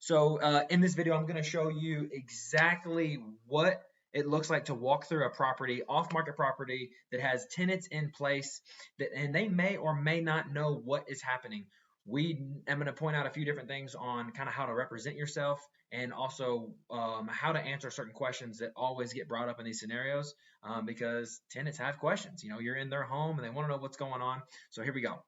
So in this video, I'm going to show you exactly what it looks like to walk through a property, off-market property that has tenants in place and they may or may not know what is happening. I'm going to point out a few different things on kind of how to represent yourself and also how to answer certain questions that always get brought up in these scenarios because tenants have questions. You know, you're in their home and they want to know what's going on. So here we go.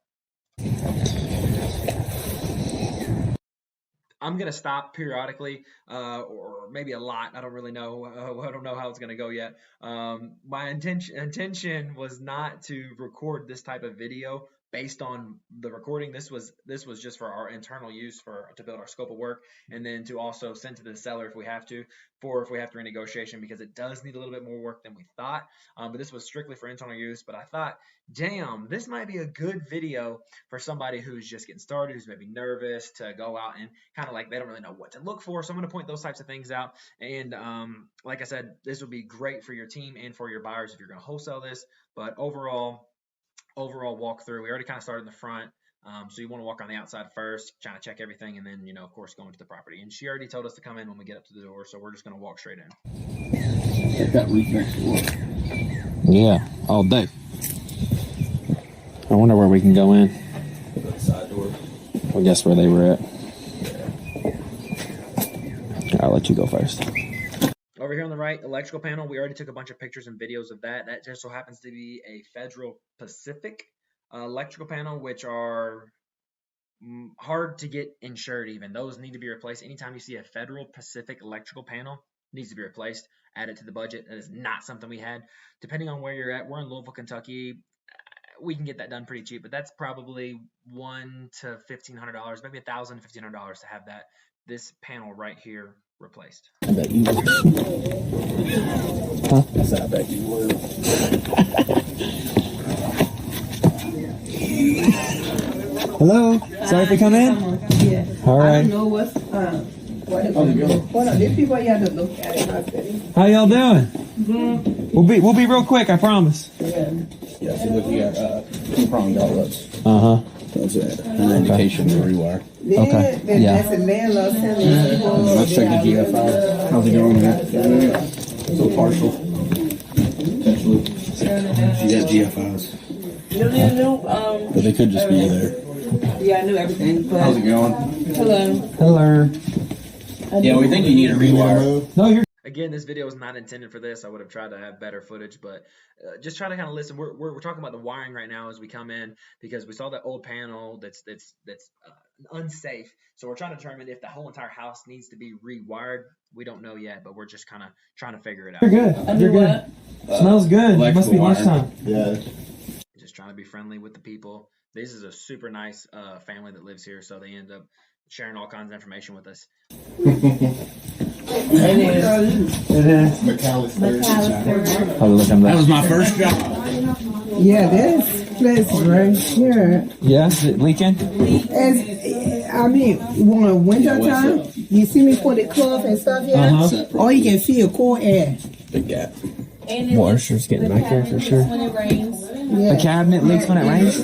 I'm going to stop periodically or maybe a lot. I don't really know. I don't know how it's going to go yet. My intention was not to record this type of video based on the recording. This was just for our internal use to build our scope of work, and then to also send to the seller if we have to renegotiation, because it does need a little bit more work than we thought. But this was strictly for internal use. But I thought, damn, this might be a good video for somebody who's just getting started, who's maybe nervous to go out and kind of like they don't really know what to look for. So I'm going to point those types of things out. And like I said, this would be great for your team and for your buyers if you're going to wholesale this. But overall walkthrough, we already kind of started in the front. So you want to walk on the outside first, trying to check everything, and then, of course, go into the property. And she already told us to come in when we get up to the door, so we're just going to walk straight in. That roof next door. Yeah, all day. I wonder where we can go in. The side door. Well, guess where they were at. I'll let you go first. Over here on the right, electrical panel, we already took a bunch of pictures and videos of that. That just so happens to be a Federal Pacific electrical panel, which are hard to get insured even. Those need to be replaced. Anytime you see a Federal Pacific electrical panel, it needs to be replaced. Add it to the budget. That is not something we had. Depending on where you're at, we're in Louisville, Kentucky. We can get that done pretty cheap, but that's probably $1,000 to $1,500, maybe $1,000 to $1,500 to have this panel right here replaced. I bet you would. Huh? I said, I bet you would. Hello. Sorry for coming in. Yeah. All right. I don't know what's what are these people? You have to look at it. How y'all doing? Mm-hmm. We'll be real quick. I promise. Yeah. Yeah, so look, you got two-pronged outlets. That's it. An indication of rewire. Okay. Yeah. That's a landlord telling people. Let's check the GFI. How's it going here? So partial. Potentially. She got GFIs. No. But they could just be there. Yeah, I knew everything. But How's it going? Hello. Yeah, we think you need a rewire. No, you're. Again, this video is not intended for this. I would have tried to have better footage, but just try to kind of listen. We're talking about the wiring right now as we come in, because we saw that old panel that's unsafe. So we're trying to determine if the whole entire house needs to be rewired. We don't know yet, but we're just kind of trying to figure it out. You're good. You're good. Smells good. It must be lunchtime. Yeah. Just trying to be friendly with the people. This is a super nice family that lives here, so they end up sharing all kinds of information with us. it is. McAllister. That was my first job. Yeah, this place right here. Yeah, is it leaking? I mean, when winter time, you see me put the cloth and stuff here. All you can see is cold air. Big gap. Moisture's getting back there for sure. When it rains. Yeah. The cabinet leaks when it rains?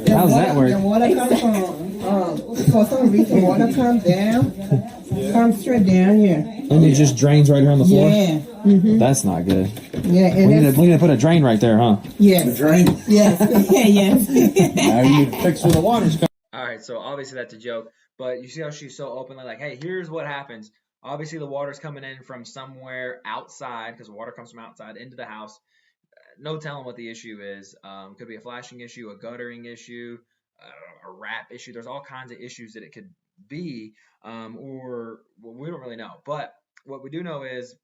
How does that work? The water comes from, for some reason, water comes down, comes straight down here. And it just drains right here on the floor? Yeah. That's not good. Yeah, and We need to put a drain right there, huh? yes. Drain. Yes. Yes. Now you need to fix where the water's coming. All right, so obviously that's a joke, but you see how she's so openly like, hey, here's what happens. Obviously the water's coming in from somewhere outside, because the water comes from outside into the house. No telling what the issue is. Could be a flashing issue, a guttering issue, a wrap issue. There's all kinds of issues that it could be, or well, we don't really know. But what we do know is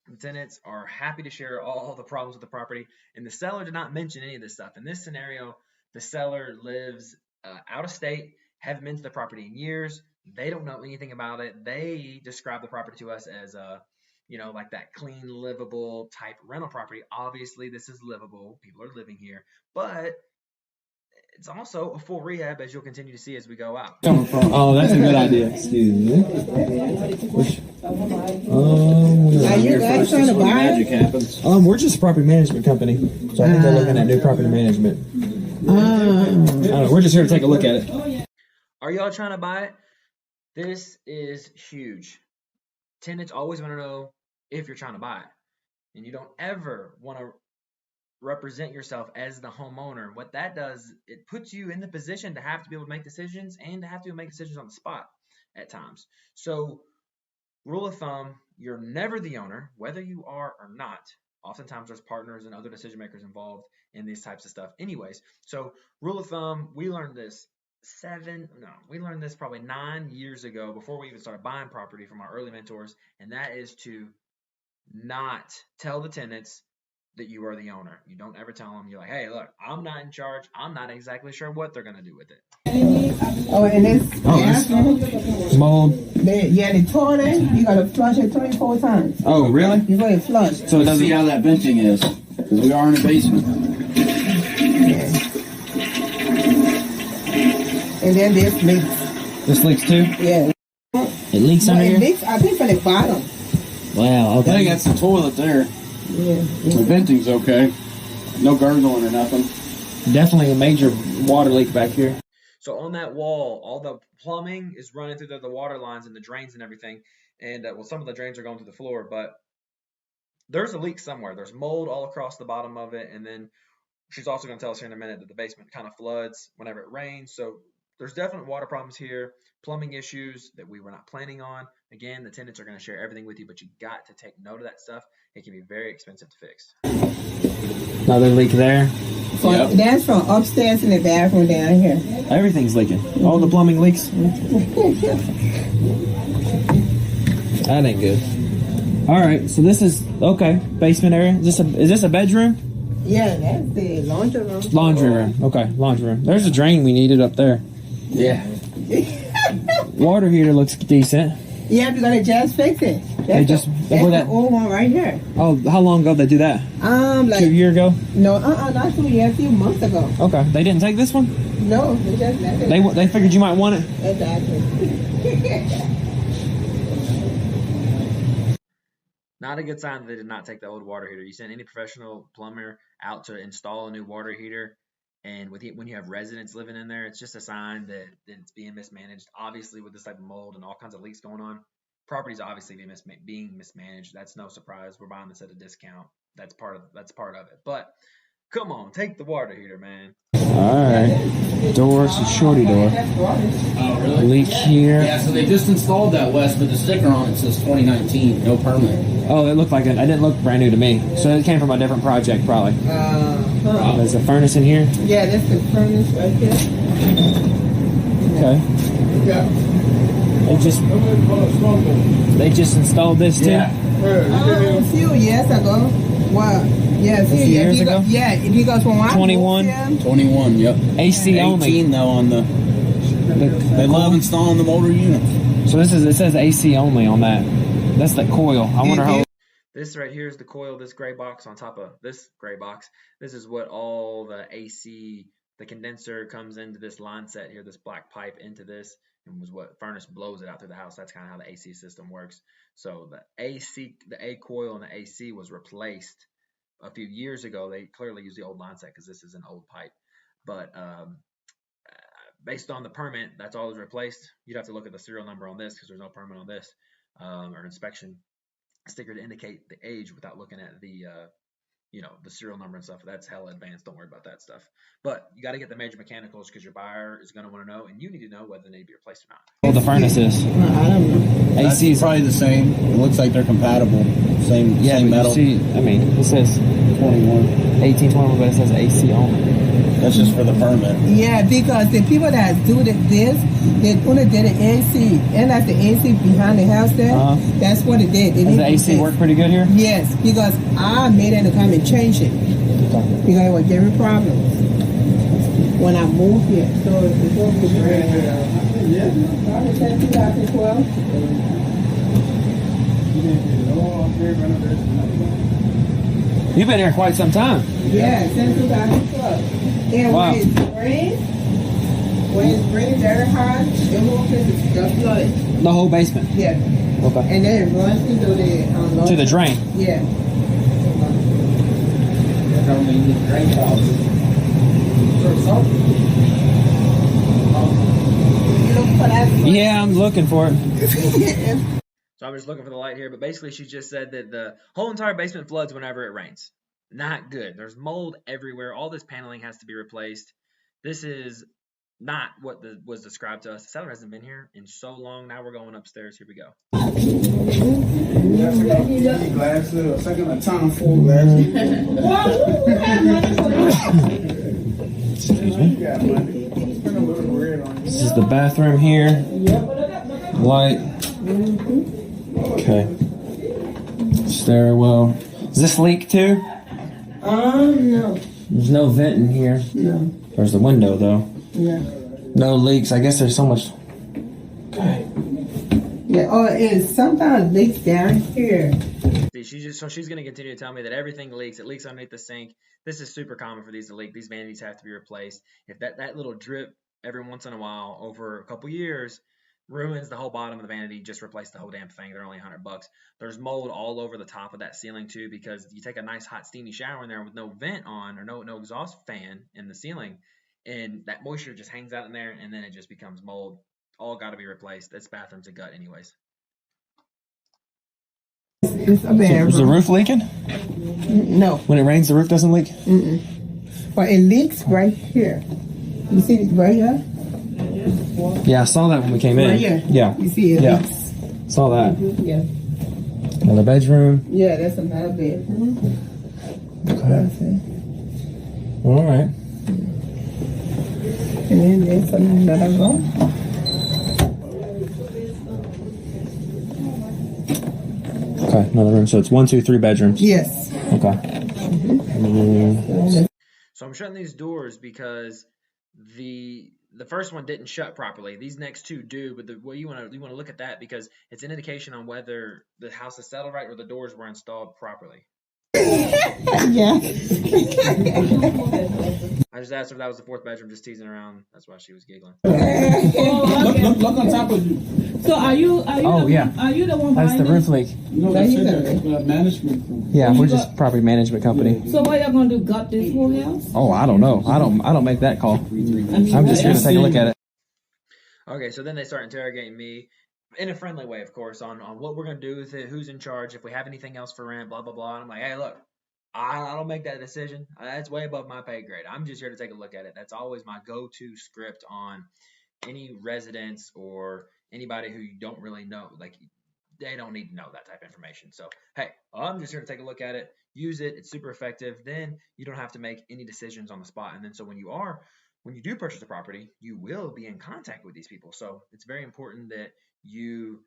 the tenants are happy to share all the problems with the property, and the seller did not mention any of this stuff. In this scenario, the seller lives out of state, haven't been to the property in years. They don't know anything about it. They describe the property to us as like that clean, livable type rental property. Obviously, this is livable. People are living here, but it's also a full rehab, as you'll continue to see as we go out. Oh, that's a good idea. Excuse me. Are you guys trying to buy Magic it? happens. We're just a property management company, so I think they're looking at new property management. I don't know, we're just here to take a look at it. Are y'all trying to buy it? This is huge. Tenants always want to know if you're trying to buy it. And you don't ever want to represent yourself as the homeowner. What that does, it puts you in the position to have to be able to make decisions and to have to make decisions on the spot at times. So, rule of thumb, you're never the owner, whether you are or not. Oftentimes there's partners and other decision makers involved in these types of stuff anyways. So, rule of thumb, we learned this probably 9 years ago before we even started buying property from our early mentors, and that is to not tell the tenants that you are the owner. You don't ever tell them. You're like, hey, look, I'm not in charge. I'm not exactly sure what they're going to do with it. Oh, and it's mold. The toilet, you gotta flush it 24 times. Oh, really? Before you flush. So let's see how that venting is, because we are in a basement. And then this leaks. This leaks too? Yeah. It leaks under here? It leaks, I think, from the bottom. Wow, okay. I think that's the toilet there. Yeah. The venting's okay. No gurgling or nothing. Definitely a major water leak back here. So on that wall, all the plumbing is running through the water lines and the drains and everything. And well, some of the drains are going to the floor, but there's a leak somewhere. There's mold all across the bottom of it. And then she's also going to tell us here in a minute that the basement kind of floods whenever it rains. So there's definite water problems here, plumbing issues that we were not planning on. Again, the tenants are going to share everything with you, but you got to take note of that stuff. It can be very expensive to fix. Another leak there. So that's from upstairs in the bathroom down here. Everything's leaking. All the plumbing leaks. That ain't good. All right, so this is okay. Basement area. Is this a bedroom? Yeah, that's the laundry room. Laundry room. Okay, laundry room. There's a drain we needed up there. Yeah. Water heater looks decent. Yeah, you gotta just fix it. That's the old one right here. Oh, how long ago did they do that? Like 2 years ago. No, not 2 years. A few months ago. Okay, they didn't take this one. No, they just left it. They figured you might want it. Exactly. Not a good sign that they did not take the old water heater. You send any professional plumber out to install a new water heater, and when you have residents living in there, it's just a sign that it's being mismanaged. Obviously, with this type of mold and all kinds of leaks going on, property's obviously being mismanaged. That's no surprise. We're buying this at a discount. That's part of it. But come on, take the water heater, man. All right. Door, it's a shorty door. Oh, really? Leak here. Yeah, so they just installed that, Wes, but the sticker on it says 2019, no permit. Oh, it looked like it. It didn't look brand new to me. So it came from a different project, probably. There's a furnace in here. Yeah, that's the furnace right there. Okay. Yeah. They just installed this too. Yeah. A few years ago. Wow. Yeah, a few years ago? Yeah, because when I 21? moved here, 21, yep. AC only. 18 though on the. They love installing the motor units. So it says AC only on that. That's the coil. I wonder how. This right here is the coil, this gray box on top of this gray box. This is what all the AC, the condenser comes into this line set here, this black pipe into this, and was what furnace blows it out through the house. That's kind of how the AC system works. So the A coil and the AC was replaced a few years ago. They clearly used the old line set because this is an old pipe. But based on the permit, that's all is replaced. You'd have to look at the serial number on this because there's no permit on this or inspection sticker to indicate the age without looking at the the serial number and stuff. That's hella advanced. Don't worry about that stuff. But you got to get the major mechanicals because your buyer is going to want to know, and you need to know whether they need to be replaced or not. Well, the furnace is. I don't know. AC is probably the same. It looks like they're compatible. Same metal. It says 21. 1821, but it says AC only. That's just for the permit. Yeah, because the people that do this, they only did the AC, and that's the AC behind the house there. That's what it did. Does the AC work pretty good here? Yes, because I made them to come and change it because it was giving problems when I moved here. So before we probably since 2012. You've been here quite some time. Yeah, since 2012. And wow. when it's raining very hard, the whole place is just flooded. The whole basement? Yeah. Okay. And then it runs into the to the drain? Yeah. what I said. Yeah, I'm looking for it. So I'm just looking for the light here, but basically she just said that the whole entire basement floods whenever it rains. Not good. There's mold everywhere. All this paneling has to be replaced. This is not what was described to us. The seller hasn't been here in so long. Now we're going upstairs. Here we go. Glass, second a time full glass. Excuse me. This is the bathroom here. Light. Okay. Stairwell. Does this leak too? No. There's no vent in here. No. There's the window though. Yeah. No leaks. I guess there's so much. Okay. Yeah. Oh, and sometimes leaks down here. See, she's gonna continue to tell me that everything leaks. It leaks underneath the sink. This is super common for these to leak. These vanities have to be replaced. If that little drip every once in a while over a couple years ruins the whole bottom of the vanity, just replace the whole damn thing. They're only $100. There's mold all over the top of that ceiling too, because you take a nice hot steamy shower in there with no vent on or no exhaust fan in the ceiling, and that moisture just hangs out in there, and then it just becomes mold. All got to be replaced. This bathroom's a gut anyways. It's a Is the bedroom. roof leaking? No. When it rains, the roof doesn't leak? Well, it leaks right here. You see it right here? Yeah, I saw that when we came in. Right here. Yeah. You see it Yeah. leaks. Saw that. Yeah. Another bedroom. Yeah, that's another bedroom. Okay. All right. And then there's another room. Okay, another room. So it's 1, 2, 3 bedrooms. Yes. Okay. So I'm shutting these doors because the first one didn't shut properly. These next two do, but you want to look at that because it's an indication on whether the house is settled right or the doors were installed properly. Yeah. I just asked her if that was the fourth bedroom, just teasing around. That's why she was giggling. Look on top of you. So are you Oh, the yeah. one, are you the one That's buying the roof leak. No, that's it. Management. Yeah, we're just property management company. it? So what y'all gonna do? Gut this whole house? Oh, I don't know. I don't make that call. I'm just here to take a look at it. Okay, so then they start interrogating me in a friendly way, of course, on what we're going to do with it, who's in charge, if we have anything else for rent, blah, blah, blah. And I'm like, hey, look, I don't make that decision. That's way above my pay grade. I'm just here to take a look at it. That's always my go-to script on any residents or anybody who you don't really know. Like, they don't need to know that type of information. So, hey, I'm just here to take a look at it, use it. It's super effective. Then you don't have to make any decisions on the spot. And then so when you do purchase a property, you will be in contact with these people. So it's very important that you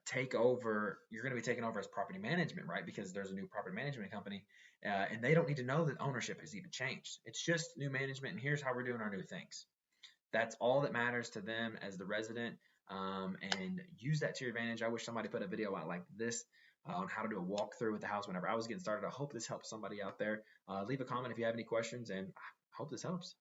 take over. You're going to be taking over as property management, right? Because there's a new property management company, and they don't need to know that ownership has even changed. It's just new management, and here's how we're doing our new things. That's all that matters to them as the resident, and use that to your advantage. I wish somebody put a video out like this on how to do a walkthrough with the house whenever I was getting started. I hope this helps somebody out there. Leave a comment if you have any questions, and I hope this helps.